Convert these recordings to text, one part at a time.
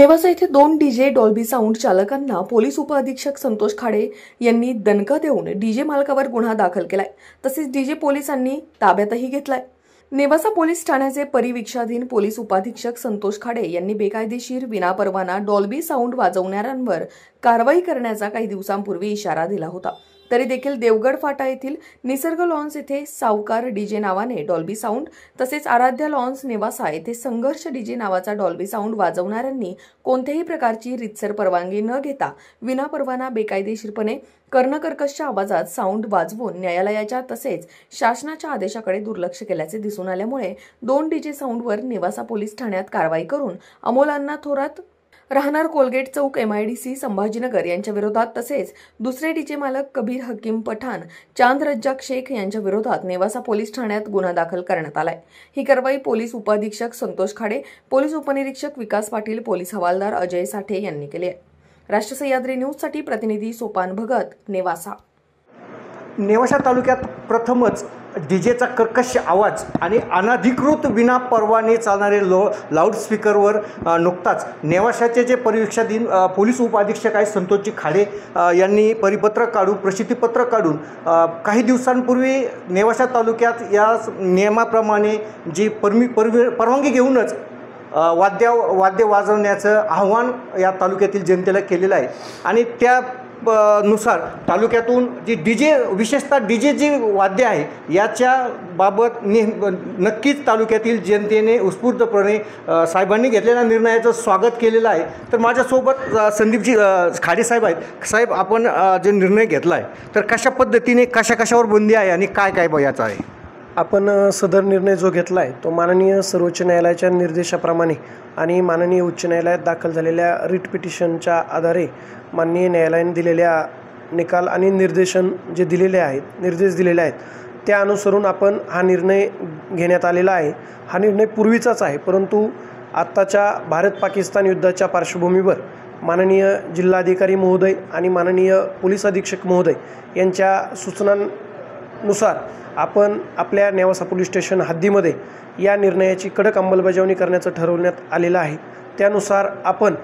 नेवासा येथे 2 DJ Dolby sound चालकांना police उपअधीक्षक संतोष खाडे यांनी दणका देऊन डीजे मालकावर गुन्हा दाखल केलाय। तसेच डीजे पोलिसांनी ताब्यातही घेतलाय। नेवासा पोलीस ठाण्याचे परिवीक्षाधीन पोलीस उपाधीक्षक संतोष खाडे यांनी बेकायदेशीर विनापरवाना डॉल्बी साऊंड वाजवणाऱ्यांवर कारवाई करण्याचा काही दिवसांपूर्वी इशारा दिला होता। तरी देखील देवगड फाटा येथील निसर्ग लॉन्स येथे सावकार डीजे नावाने डॉल्बी साऊंड तसेच आराध्या लॉन्स नेवासा येथे संघर्ष डीजे नावाचा डॉल्बी साऊंड वाजवणाऱ्यांनी कोणत्याही प्रकारची रीतसर परवानगी न घेता विनापरवाना बेकायदेशीरपणे कर्णकर्कशच्या आवाजात साऊंड वाजवून न्यायालयाच्या तसेच शासनाच्या आदेशाकडे दुर्लक्ष केल्याचे दिसून आल्यामुळे 2 डीजे साऊंडवर नेवासा पोलीस ठाण्यात कारवाई करून अमोल अण्णा थोरात राहणार कोलगेट चौक MIDC संभाजीनगर यांच्या विरोधात तसेच दुसरे डीजे मालक कबीर हकीम पठाण चांद रज्जाक शेख यांच्या विरोधात नेवासा पोलीस ठाण्यात गुन्हा दाखल करण्यात आलाय। ही कारवाई पोलीस उपअधीक्षक संतोष खाडे, पोलीस उपनिरीक्षक विकास पाटील, पोलीस हवालदार अजय साठे यांनी केली आहे। राष्ट्र सह्याद्री न्यूजसाठी प्रतिनिधी सोपान भगत, नेवासा। नेवासा तालुक्यात प्रथमच डीजेचा कर्कश आवाज आणि अनधिकृत विना परवाने चालणारे लाऊडस्पीकरवर नुकताच नेवासाचे जे परिवीक्षाधीन पोलीस उपअधीक्षक आहेत संतोषजी खाडे यांनी प्रसिद्धीपत्रक काढून काही दिवसांपूर्वी नेवासा तालुक्यात या नियमाप्रमाणे जी परवानगी घेऊनच वाद्य वाजवण्याचं आव्हान या तालुक्यातील जनतेला केलेलं आहे आणि त्या नुसार तालुक्यातून जी डीजे विशेषतः डीजे जी वाद्य आहे याच्या बाबत नक्कीच तालुक्यातील जनतेने उत्स्फूर्तपणे साहेबांनी घेतलेल्या निर्णयाचं स्वागत केलेलं आहे। तर माझ्यासोबत संदीपजी खाडे साहेब आहेत। साहेब, आपण जे निर्णय घेतला आहे तर कशा पद्धतीने कशावर बंदी आहे आणि काय याचं आहे? आपण सदर निर्णय जो घेतला आहे तो माननीय सर्वोच्च न्यायालयाच्या निर्देशाप्रमाणे आणि माननीय उच्च न्यायालयात दाखल झालेल्या रिट पिटिशनच्या आधारे माननीय न्यायालयाने दिलेल्या निकाल आणि निर्देश दिलेले आहेत त्या अनुसरून आपण हा निर्णय घेण्यात आलेला आहे। हा निर्णय पूर्वीचाच आहे, परंतु आत्ताच्या भारत-पाकिस्तान युद्धाच्या पार्श्वभूमीवर माननीय जिल्हाधिकारी महोदय आणि माननीय पोलीस अधीक्षक महोदय यांच्या सूचनांनुसार आपण आपल्या नेवासा पोलीस स्टेशन हद्दीमध्ये या निर्णयाची कडक अंमलबजावणी करण्याचं ठरवण्यात आलेलं आहे। त्यानुसार आपण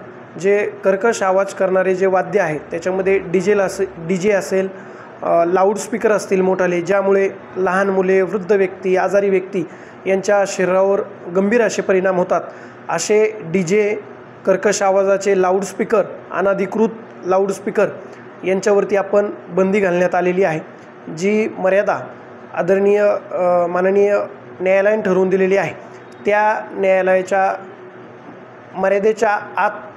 जे कर्कश आवाज करणारे जे वाद्य आहेत त्याच्यामध्ये डीजे असेल, लाऊडस्पीकर असतील मोठाले, ज्यामुळे लहान मुले, वृद्ध व्यक्ती, आजारी व्यक्ती यांच्या शरीरावर गंभीर असे परिणाम होतात, असे डीजे, कर्कश आवाजाचे लाऊडस्पीकर, अनधिकृत लाऊडस्पीकर यांच्यावरती आपण बंदी घालण्यात आलेली आहे। जी मर्यादा आदरणीय माननीय न्यायालयाने ठरवून दिलेली आहे त्या न्यायालयाच्या मर्यादेच्या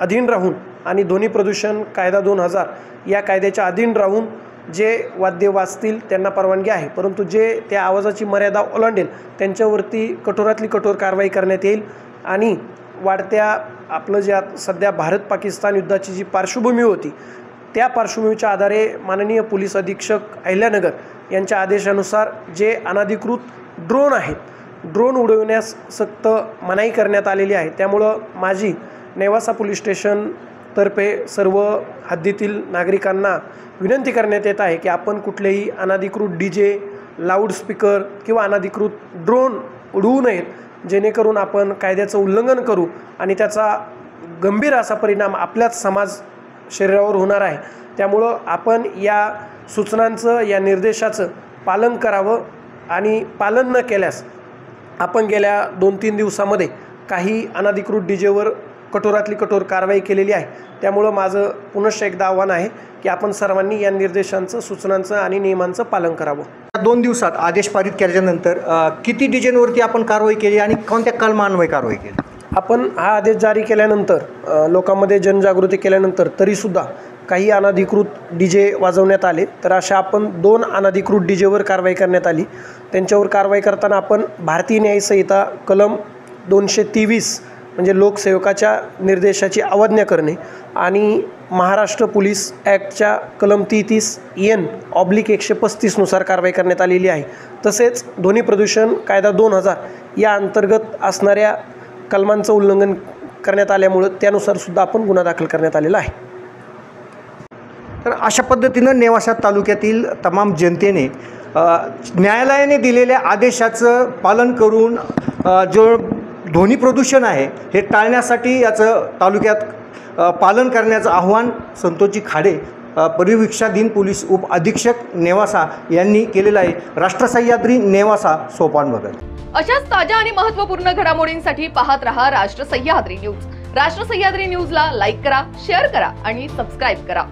अधीन राहून आणि ध्वनी प्रदूषण कायदा 2000 या कायद्याच्या अधीन राहून जे वाद्य वाजतील त्यांना परवानगी आहे, परंतु जे त्या आवाजाची मर्यादा ओलांडेल त्यांच्यावरती कठोरातली कठोर कारवाई करण्यात येईल। आणि वाढत्या आपलं जे सध्या भारत-पाकिस्तान युद्धाची जी पार्श्वभूमी होती त्या पार्श्वभूमीच्या आधारे माननीय पोलीस अधीक्षक अहिल्यानगर यांच्या आदेशानुसार जे अनधिकृत ड्रोन आहेत, ड्रोन उडविण्यास सक्त मनाई करण्यात आलेली आहे। त्यामुळं माझी नेवासा पोलीस स्टेशनतर्फे सर्व हद्दीतील नागरिकांना विनंती करण्यात येत आहे की आपण कुठलेही अनधिकृत डीजे, लाऊडस्पीकर किंवा अनधिकृत ड्रोन उडवू नयेत, जेणेकरून आपण कायद्याचं उल्लंघन करू आणि त्याचा गंभीर असा परिणाम आपल्याच समाज शरीरावर होणार आहे। त्यामुळं आपण या सूचनांचं, या निर्देशाचं पालन करावं आणि पालन न केल्यास आपण गेल्या 2-3 दिवसामध्ये काही अनधिकृत डीजेवर कठोरातली कठोर कारवाई केलेली आहे। त्यामुळं माझं पुनश्च एकदा आव्हान आहे की आपण सर्वांनी या निर्देशांचं, सूचनांचं आणि नियमांचं पालन करावं। 2 दिवसात आदेश पारित केल्यानंतर किती डीजेंवरती आपण कारवाई केली आणि कोणत्या कलमान्वये कारवाई केली? आपण हा आदेश जारी केल्यानंतर लोकांमध्ये जनजागृती केल्यानंतर तरीसुद्धा काही अनधिकृत डीजे वाजवण्यात आले, तर अशा आपण 2 अनधिकृत डीजेवर कारवाई करण्यात आली। त्यांच्यावर कारवाई करताना आपण भारतीय न्याय संहिता कलम 223 म्हणजे लोकसेवकाच्या निर्देशाची अवज्ञा करणे आणि महाराष्ट्र पोलीस ॲक्टच्या कलम 33(N)/135 नुसार कारवाई करण्यात आलेली आहे। तसेच ध्वनी प्रदूषण कायदा 2000 या अंतर्गत असणाऱ्या कलमांचं उल्लंघन करण्यात आल्यामुळे त्यानुसार सुद्धा आपण गुन्हा दाखल करण्यात आलेला आहे। तर अशा पद्धतीनं नेवासा तालुक्यातील तमाम जनतेने न्यायालयाने दिलेल्या आदेशाचं पालन करून जो ध्वनी प्रदूषण आहे हे टाळण्यासाठी याचं तालुक्यात पालन करण्याचं आव्हान संतोषजी खाडे परिवीक्षाधीन पोलीस उप अधीक्षक नेवासा यांनी केलेलं आहे. राष्ट्र सह्याद्री नेवासा सोपान बघत अशाच ताज्या आणि महत्त्वपूर्ण घडामोडींसाठी पाहत रहा राष्ट्र सह्याद्री न्यूज. राष्ट्र सह्याद्री न्यूजला लाईक करा, शेअर करा आणि सबस्क्राईब करा.